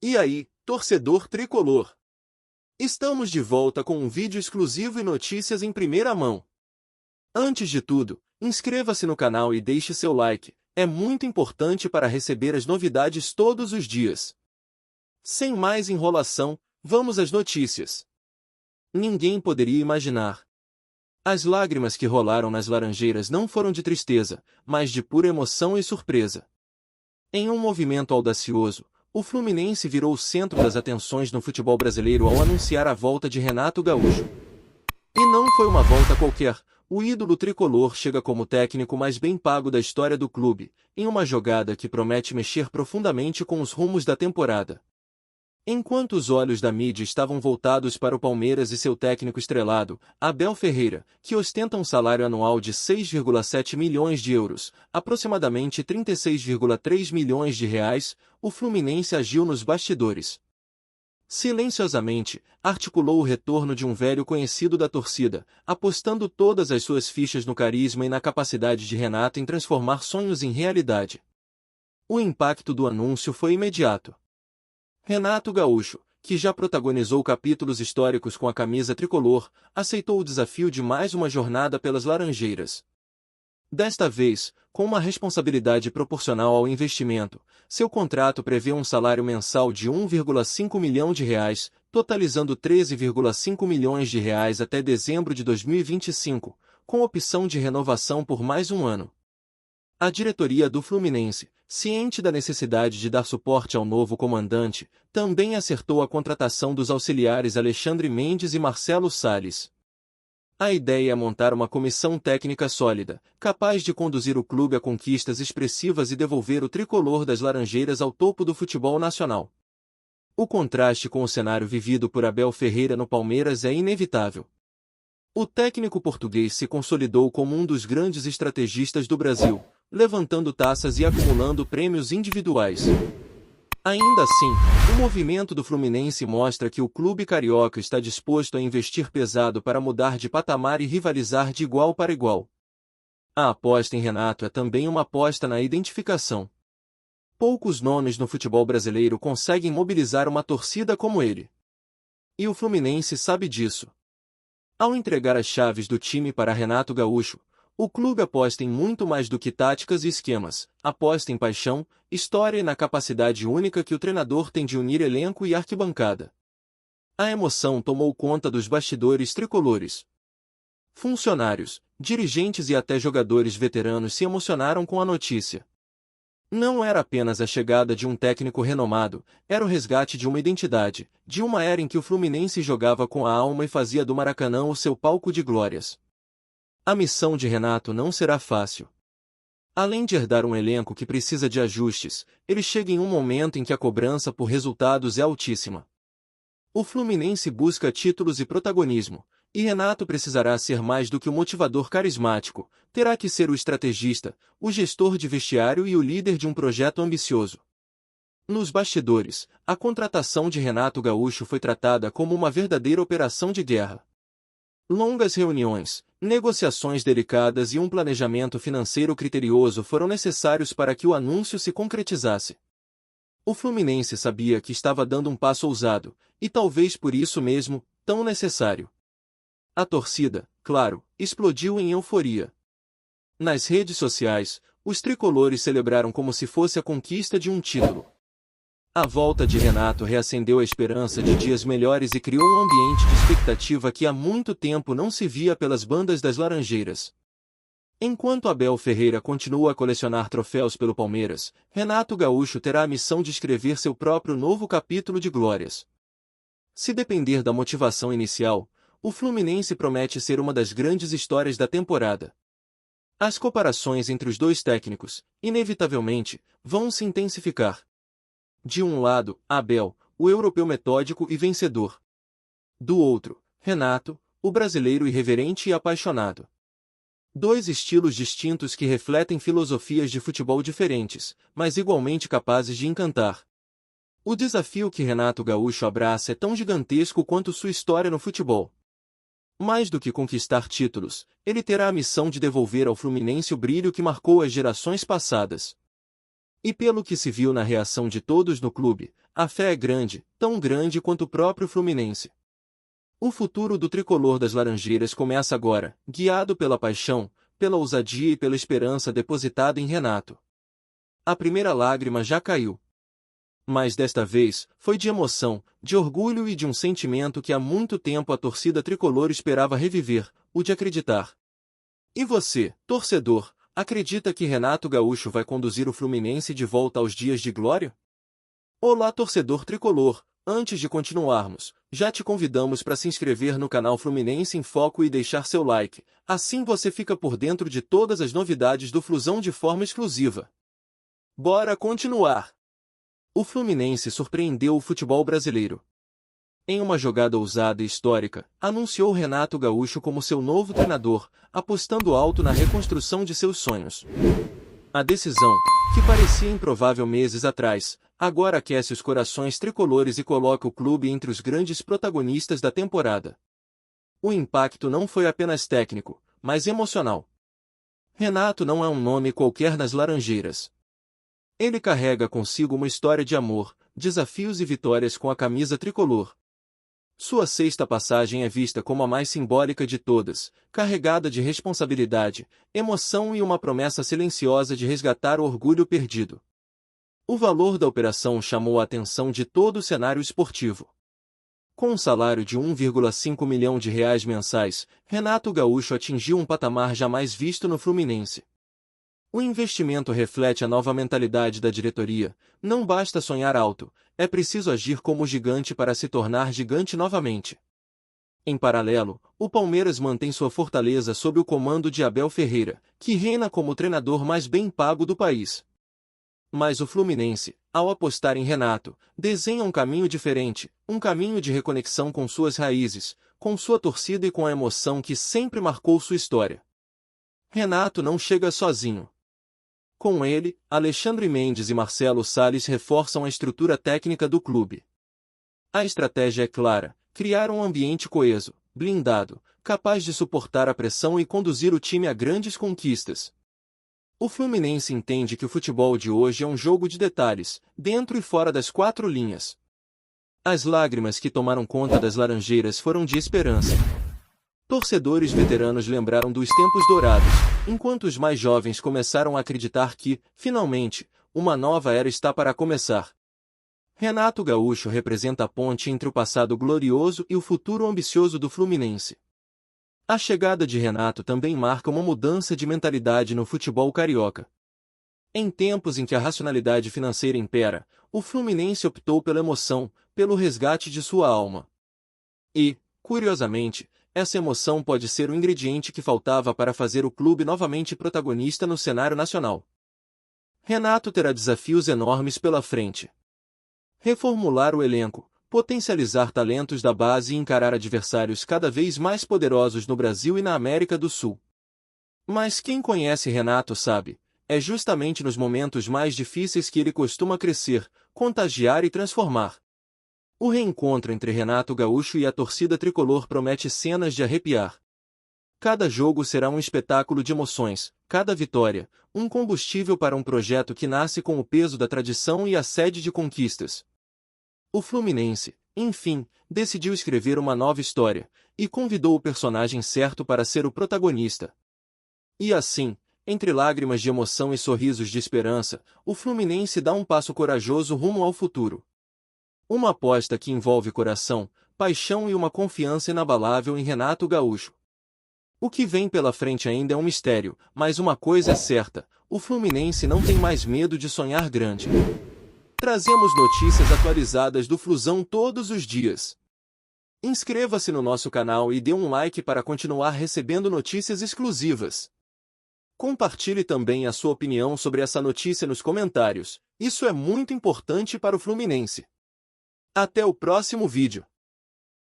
E aí, torcedor tricolor? Estamos de volta com um vídeo exclusivo e notícias em primeira mão. Antes de tudo, inscreva-se no canal e deixe seu like, é muito importante para receber as novidades todos os dias. Sem mais enrolação, vamos às notícias. Ninguém poderia imaginar. As lágrimas que rolaram nas Laranjeiras não foram de tristeza, mas de pura emoção e surpresa. Em um movimento audacioso, o Fluminense virou o centro das atenções no futebol brasileiro ao anunciar a volta de Renato Gaúcho. E não foi uma volta qualquer, o ídolo tricolor chega como técnico mais bem pago da história do clube, em uma jogada que promete mexer profundamente com os rumos da temporada. Enquanto os olhos da mídia estavam voltados para o Palmeiras e seu técnico estrelado, Abel Ferreira, que ostenta um salário anual de 6,7 milhões de euros, aproximadamente 36,3 milhões de reais, o Fluminense agiu nos bastidores. Silenciosamente, articulou o retorno de um velho conhecido da torcida, apostando todas as suas fichas no carisma e na capacidade de Renato em transformar sonhos em realidade. O impacto do anúncio foi imediato. Renato Gaúcho, que já protagonizou capítulos históricos com a camisa tricolor, aceitou o desafio de mais uma jornada pelas Laranjeiras. Desta vez, com uma responsabilidade proporcional ao investimento, seu contrato prevê um salário mensal de 1,5 milhão de reais, totalizando 13,5 milhões de reais até dezembro de 2025, com opção de renovação por mais um ano. A diretoria do Fluminense, ciente da necessidade de dar suporte ao novo comandante, também acertou a contratação dos auxiliares Alexandre Mendes e Marcelo Salles. A ideia é montar uma comissão técnica sólida, capaz de conduzir o clube a conquistas expressivas e devolver o tricolor das Laranjeiras ao topo do futebol nacional. O contraste com o cenário vivido por Abel Ferreira no Palmeiras é inevitável. O técnico português se consolidou como um dos grandes estrategistas do Brasil, levantando taças e acumulando prêmios individuais. Ainda assim, o movimento do Fluminense mostra que o clube carioca está disposto a investir pesado para mudar de patamar e rivalizar de igual para igual. A aposta em Renato é também uma aposta na identificação. Poucos nomes no futebol brasileiro conseguem mobilizar uma torcida como ele. E o Fluminense sabe disso. Ao entregar as chaves do time para Renato Gaúcho, o clube aposta em muito mais do que táticas e esquemas, aposta em paixão, história e na capacidade única que o treinador tem de unir elenco e arquibancada. A emoção tomou conta dos bastidores tricolores. Funcionários, dirigentes e até jogadores veteranos se emocionaram com a notícia. Não era apenas a chegada de um técnico renomado, era o resgate de uma identidade, de uma era em que o Fluminense jogava com a alma e fazia do Maracanã o seu palco de glórias. A missão de Renato não será fácil. Além de herdar um elenco que precisa de ajustes, ele chega em um momento em que a cobrança por resultados é altíssima. O Fluminense busca títulos e protagonismo, e Renato precisará ser mais do que o motivador carismático, terá que ser o estrategista, o gestor de vestiário e o líder de um projeto ambicioso. Nos bastidores, a contratação de Renato Gaúcho foi tratada como uma verdadeira operação de guerra. Longas reuniões, negociações delicadas e um planejamento financeiro criterioso foram necessários para que o anúncio se concretizasse. O Fluminense sabia que estava dando um passo ousado, e talvez por isso mesmo, tão necessário. A torcida, claro, explodiu em euforia. Nas redes sociais, os tricolores celebraram como se fosse a conquista de um título. A volta de Renato reacendeu a esperança de dias melhores e criou um ambiente de expectativa que há muito tempo não se via pelas bandas das Laranjeiras. Enquanto Abel Ferreira continua a colecionar troféus pelo Palmeiras, Renato Gaúcho terá a missão de escrever seu próprio novo capítulo de glórias. Se depender da motivação inicial, o Fluminense promete ser uma das grandes histórias da temporada. As comparações entre os dois técnicos, inevitavelmente, vão se intensificar. De um lado, Abel, o europeu metódico e vencedor. Do outro, Renato, o brasileiro irreverente e apaixonado. Dois estilos distintos que refletem filosofias de futebol diferentes, mas igualmente capazes de encantar. O desafio que Renato Gaúcho abraça é tão gigantesco quanto sua história no futebol. Mais do que conquistar títulos, ele terá a missão de devolver ao Fluminense o brilho que marcou as gerações passadas. E pelo que se viu na reação de todos no clube, a fé é grande, tão grande quanto o próprio Fluminense. O futuro do tricolor das Laranjeiras começa agora, guiado pela paixão, pela ousadia e pela esperança depositada em Renato. A primeira lágrima já caiu. Mas desta vez, foi de emoção, de orgulho e de um sentimento que há muito tempo a torcida tricolor esperava reviver, o de acreditar. E você, torcedor, acredita que Renato Gaúcho vai conduzir o Fluminense de volta aos dias de glória? Olá, torcedor tricolor! Antes de continuarmos, já te convidamos para se inscrever no canal Fluminense em Foco e deixar seu like, assim você fica por dentro de todas as novidades do Flusão de forma exclusiva. Bora continuar! O Fluminense surpreendeu o futebol brasileiro. Em uma jogada ousada e histórica, anunciou Renato Gaúcho como seu novo treinador, apostando alto na reconstrução de seus sonhos. A decisão, que parecia improvável meses atrás, agora aquece os corações tricolores e coloca o clube entre os grandes protagonistas da temporada. O impacto não foi apenas técnico, mas emocional. Renato não é um nome qualquer nas Laranjeiras. Ele carrega consigo uma história de amor, desafios e vitórias com a camisa tricolor. Sua sexta passagem é vista como a mais simbólica de todas, carregada de responsabilidade, emoção e uma promessa silenciosa de resgatar o orgulho perdido. O valor da operação chamou a atenção de todo o cenário esportivo. Com um salário de R$ 1,5 milhão mensais, Renato Gaúcho atingiu um patamar jamais visto no Fluminense. O investimento reflete a nova mentalidade da diretoria: não basta sonhar alto, é preciso agir como gigante para se tornar gigante novamente. Em paralelo, o Palmeiras mantém sua fortaleza sob o comando de Abel Ferreira, que reina como o treinador mais bem pago do país. Mas o Fluminense, ao apostar em Renato, desenha um caminho diferente, um caminho de reconexão com suas raízes, com sua torcida e com a emoção que sempre marcou sua história. Renato não chega sozinho. Com ele, Alexandre Mendes e Marcelo Salles reforçam a estrutura técnica do clube. A estratégia é clara: criar um ambiente coeso, blindado, capaz de suportar a pressão e conduzir o time a grandes conquistas. O Fluminense entende que o futebol de hoje é um jogo de detalhes, dentro e fora das quatro linhas. As lágrimas que tomaram conta das Laranjeiras foram de esperança. Torcedores veteranos lembraram dos tempos dourados, enquanto os mais jovens começaram a acreditar que, finalmente, uma nova era está para começar. Renato Gaúcho representa a ponte entre o passado glorioso e o futuro ambicioso do Fluminense. A chegada de Renato também marca uma mudança de mentalidade no futebol carioca. Em tempos em que a racionalidade financeira impera, o Fluminense optou pela emoção, pelo resgate de sua alma. E, curiosamente, essa emoção pode ser o ingrediente que faltava para fazer o clube novamente protagonista no cenário nacional. Renato terá desafios enormes pela frente. Reformular o elenco, potencializar talentos da base e encarar adversários cada vez mais poderosos no Brasil e na América do Sul. Mas quem conhece Renato sabe, é justamente nos momentos mais difíceis que ele costuma crescer, contagiar e transformar. O reencontro entre Renato Gaúcho e a torcida tricolor promete cenas de arrepiar. Cada jogo será um espetáculo de emoções, cada vitória, um combustível para um projeto que nasce com o peso da tradição e a sede de conquistas. O Fluminense, enfim, decidiu escrever uma nova história, e convidou o personagem certo para ser o protagonista. E assim, entre lágrimas de emoção e sorrisos de esperança, o Fluminense dá um passo corajoso rumo ao futuro. Uma aposta que envolve coração, paixão e uma confiança inabalável em Renato Gaúcho. O que vem pela frente ainda é um mistério, mas uma coisa é certa: o Fluminense não tem mais medo de sonhar grande. Trazemos notícias atualizadas do Flusão todos os dias. Inscreva-se no nosso canal e dê um like para continuar recebendo notícias exclusivas. Compartilhe também a sua opinião sobre essa notícia nos comentários, isso é muito importante para o Fluminense. Até o próximo vídeo.